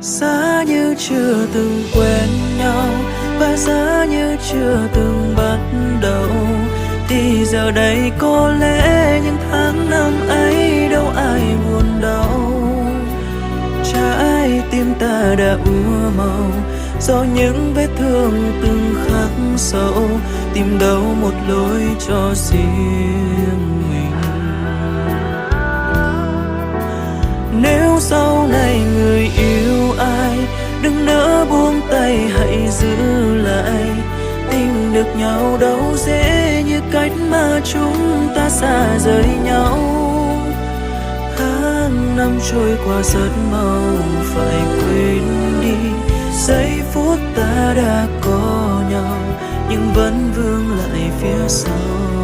Giá như chưa từng quen nhau và giá như chưa từng bắt đầu, thì giờ đây có lẽ những tháng năm ấy đâu ai buồn đau. Trái tim ta đã úa màu do những vết thương từng khắc sâu, tìm đâu một lối cho riêng mình. Nếu sau này người yêu ai, đừng nỡ buông tay, hãy giữ lại. Tìm được nhau đâu dễ như cách mà chúng ta xa rời nhau. Tháng năm trôi qua rất mau, phải quên đi giây phút ta đã có nhau, nhưng vẫn vương lại phía sau.